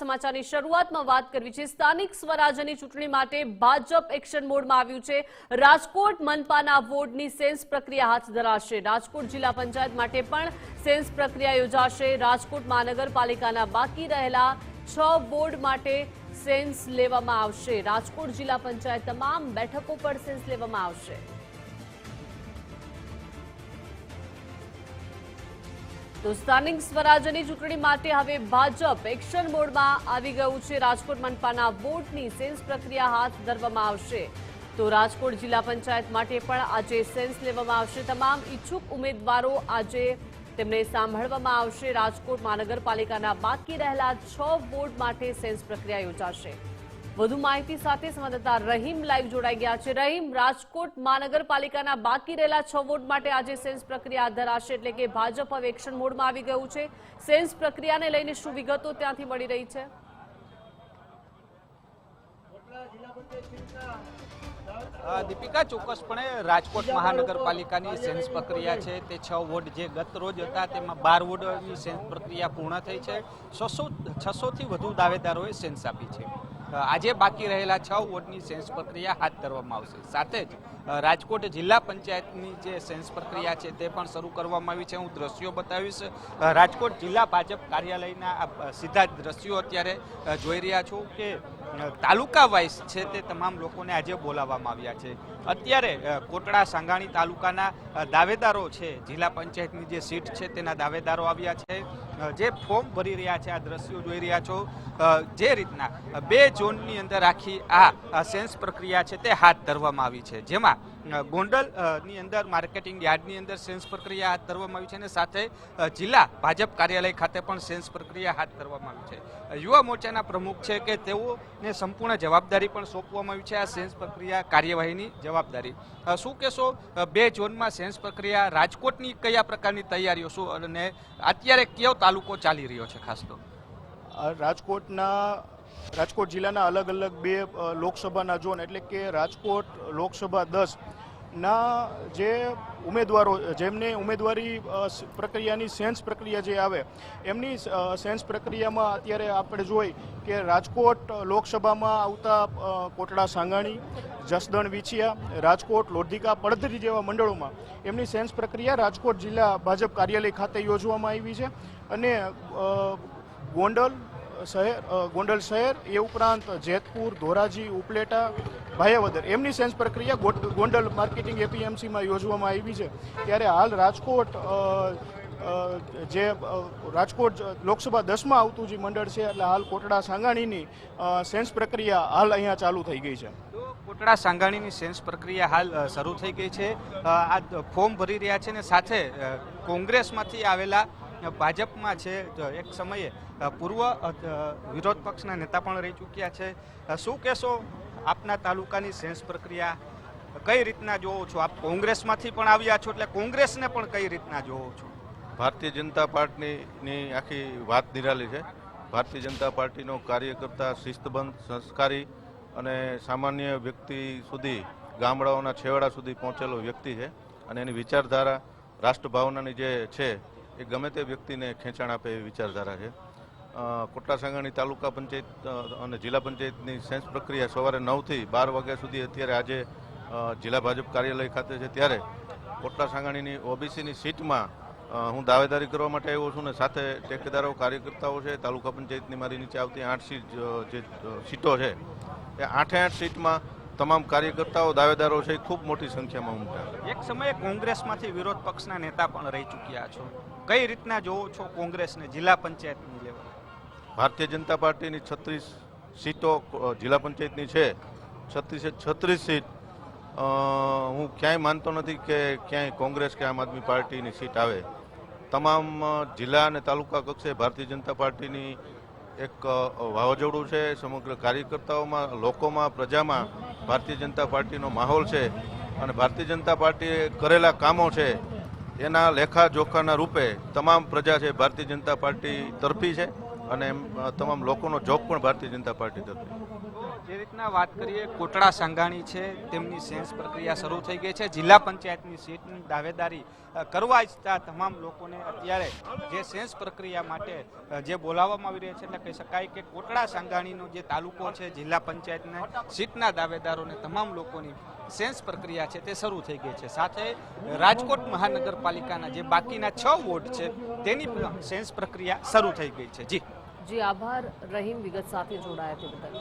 સમાચારની શરૂઆતમાં વાત કરવી છે। સ્થાનિક સ્વરાજ્યની ચૂંટણી માટે ભાજપ એક્શન મોડમાં આવ્યું છે। રાજકોટ મનપાના વોર્ડની સેન્સ પ્રક્રિયા હાથ ધરાશે। રાજકોટ જિલ્લા પંચાયત માટે પણ સેન્સ પ્રક્રિયા યોજાશે। રાજકોટ મહાનગરપાલિકાના બાકી રહેલા 6 વોર્ડ માટે સેન્સ લેવામાં આવશે। રાજકોટ જિલ્લા પંચાયત તમામ બેઠકો પર સેન્સ લેવામાં આવશે। તો સ્થાનિક સ્વરાજ્યની ચૂંટણી માટે હવે ભાજપ એક્શન મોડમાં આવી ગયું છે। રાજકોટ મનપાના વોટની સેન્સ પ્રક્રિયા હાથ ધરવામાં આવશે। તો રાજકોટ જિલ્લા પંચાયત માટે પણ આજે સેન્સ લેવામાં આવશે। તમામ ઈચ્છુક ઉમેદવારો આજે તેમને સાંભળવામાં આવશે। રાજકોટ મહાનગરપાલિકાના બાકી રહેલા 6 વોર્ડ માટે સેન્સ પ્રક્રિયા યોજાશે। વધુ માહિતી સાથે સંવાદદાતા રહીમ લાઈવ જોડાઈ ગયા છે। રહીમ, રાજકોટ મહાનગરપાલિકાના બાકી રહેલા 6 વોર્ડ માટે આજે સેન્સ પ્રક્રિયા હાથ ધરાશે, એટલે કે ભાજપ હવે એક્શન મોડમાં આવી ગયું છે। સેન્સ પ્રક્રિયાને લઈને શું વિગતો ત્યાંથી મળી રહી છે? દીપિકા, ચોક્કસપણે રાજકોટ મહાનગરપાલિકાની સેન્સ પ્રક્રિયા છે તે 6 વોર્ડ જે ગત રોજ હતા તેમાં 12 વોર્ડની સેન્સ પ્રક્રિયા પૂર્ણ થઈ છે। 600થી વધુ દાવેદારોએ સેન્સ આપી છે। આજે બાકી રહેલા 6 વોર્ડની સેન્સ પ્રક્રિયા હાથ ધરવામાં આવશે। સાથે જ રાજકોટ જિલ્લા પંચાયતની જે સેન્સ પ્રક્રિયા છે તે પણ શરૂ કરવામાં આવી છે। હું દ્રશ્યો બતાવીશ। રાજકોટ જિલ્લા ભાજપ કાર્યાલયના સીધા જ દ્રશ્યો અત્યારે જોઈ રહ્યા છો કે તાલુકા વાઇઝ છે તે તમામ લોકોને આજે બોલાવવામાં આવ્યા છે। અત્યારે કોટડા સાંગાણી તાલુકાના દાવેદારો છે, જિલ્લા પંચાયતની જે સીટ છે તેના દાવેદારો આવ્યા છે, જે ફોર્મ ભરી રહ્યા છે। આ દ્રશ્યો જોઈ રહ્યા છો જે રીતના 2 ઝોનની અંદર આખી આ સેન્સ પ્રક્રિયા છે તે હાથ ધરવામાં આવી છે, જેમાં ગોંડલની અંદર માર્કેટિંગ યાર્ડની અંદર સેન્સ પ્રક્રિયા હાથ ધરવામાં આવી છે અને સાથે જિલ્લા ભાજપ કાર્યાલય ખાતે પણ સેન્સ પ્રક્રિયા હાથ ધરવામાં આવી છે। યુવા મોરચાના પ્રમુખ છે કે તેઓને સંપૂર્ણ જવાબદારી પણ સોંપવામાં આવી છે આ સેન્સ પ્રક્રિયા કાર્યવાહીની જવાબદારી। શું કહેશો, 2 ઝોનમાં સેન્સ પ્રક્રિયા, રાજકોટની કયા પ્રકારની તૈયારીઓ શું અને અત્યારે કયો તાલુકો ચાલી રહ્યો છે? ખાસ તો રાજકોટ જિલ્લાના અલગ અલગ 2 લોકસભાના ઝોન, એટલે કે રાજકોટ લોકસભા 10 ના જે ઉમેદવારો જેમને ઉમેદવારી પ્રક્રિયાની સેન્સ પ્રક્રિયા જે આવે એમની સેન્સ પ્રક્રિયામાં અત્યારે આપણે જોઈ કે રાજકોટ લોકસભામાં આવતા કોટડા સાંગાણી, જસદણ વિછિયા, રાજકોટ લોધિકા પડધરી જેવા મંડળોમાં એમની સેન્સ પ્રક્રિયા રાજકોટ જિલ્લા ભાજપ કાર્યાલય ખાતે યોજવામાં આવી છે। અને ગોંડલ શહેર એ ઉપરાંત જેતપુર, ધોરાજી, ઉપલેટા, ભાયાવદર એમની સેન્સ પ્રક્રિયા ગોંડલ માર્કેટિંગ એપીએમસીમાં યોજવામાં આવી છે। ત્યારે હાલ રાજકોટ લોકસભા 10માં આવતું જે મંડળ છે, એટલે હાલ કોટડા સાંગાણીની સેન્સ પ્રક્રિયા હાલ અહીંયા ચાલુ થઈ ગઈ છે। કોટડા સાંગાણીની સેન્સ પ્રક્રિયા હાલ શરૂ થઈ ગઈ છે। આ ફોર્મ ભરી રહ્યા છે ને સાથે કોંગ્રેસમાંથી આવેલા ભાજપમાં છે, એક સમયે પૂર્વ વિરોધ પક્ષના નેતા પણ રહી ચૂક્યા છે। શું કહેશો, આપના તાલુકાની સેન્સ પ્રક્રિયા કઈ રીતના જોવો છો? આપ કોંગ્રેસમાંથી પણ આવ્યા છો, એટલે કોંગ્રેસને પણ કઈ રીતના જોવો છો? ભારતીય જનતા પાર્ટીની આખી વાત નિરાલી છે। ભારતીય જનતા પાર્ટીનો કાર્યકર્તા શિસ્તબંધ, સંસ્કારી અને સામાન્ય વ્યક્તિ સુધી, ગામડાઓના છેવાડા સુધી પહોંચેલો વ્યક્તિ છે અને એની વિચારધારા રાષ્ટ્રભાવનાની જે છે એ ગમે તે વ્યક્તિને ખેંચાણ આપે એવી વિચારધારા છે। કોટડા સાંગાણી તાલુકા પંચાયત અને જિલ્લા પંચાયતની સેન્સ પ્રક્રિયા સવારે 9થી 12 વાગ્યા સુધી અત્યારે આજે જિલ્લા ભાજપ કાર્યાલય ખાતે છે। ત્યારે કોટડા સાંગાણીની ઓબીસીની સીટમાં હું દાવેદારી કરવા માટે આવ્યો છું ને સાથે ટેકેદારો, કાર્યકર્તાઓ છે। તાલુકા પંચાયતની મારી નીચે આવતી 8 સીટો છે, એ 8 સીટમાં તમામ કાર્યકર્તાઓ, દાવેદારો છે, ખૂબ મોટી સંખ્યામાં ઉમટ્યા। એક સમયે કોંગ્રેસમાંથી વિરોધ પક્ષના નેતા પણ રહી ચૂક્યા છો, કઈ રીતના જોવો છો કોંગ્રેસને જિલ્લા પંચાયતની લેવલ? ભારતીય જનતા પાર્ટીની 36 સીટો જિલ્લા પંચાયતની છે। 36 સીટ હું ક્યાંય માનતો નથી કે ક્યાંય કોંગ્રેસ કે આમ આદમી પાર્ટીની સીટ આવે। તમામ જિલ્લા અને તાલુકા કક્ષે ભારતીય જનતા પાર્ટીની એક વાવાઝોડું છે। સમગ્ર કાર્યકર્તાઓમાં, લોકોમાં, પ્રજામાં ભારતીય જનતા પાર્ટીનો માહોલ છે અને ભારતીય જનતા પાર્ટીએ કરેલા કામો છે એના લેખા જોખાના રૂપે તમામ પ્રજા છે ભારતીય જનતા પાર્ટી તરફી છે અને તમામ લોકોનો જોગ પણ ભારતીય જનતા પાર્ટી તરફી। જે રીતના વાત કરીએ કોટડા સાંગાણી છે તેમની સેન્સ પ્રક્રિયા શરૂ થઈ ગઈ છે. જિલ્લા પંચાયતની સીટની દાવેદારી કરવા ઈચ્છતા તમામ લોકોને અત્યારે જે સેન્સ પ્રક્રિયા માટે જે બોલાવવામાં આવી રહ્યા છે એટલે કહી શકાય કે કોટડા સાંગાણીનો જે તાલુકો છે જિલ્લા પંચાયતના સીટના દાવેદારોને તમામ લોકોની સેન્સ પ્રક્રિયા છે તે શરૂ થઈ ગઈ છે. સાથે રાજકોટ મહાનગરપાલિકાના જે બાકીના 6 વોર્ડ છે તેની પણ સેન્સ પ્રક્રિયા શરૂ થઈ ગઈ છે. જી જી આભાર રહીમ વિગત સાથે જોડાયા તે બદલ.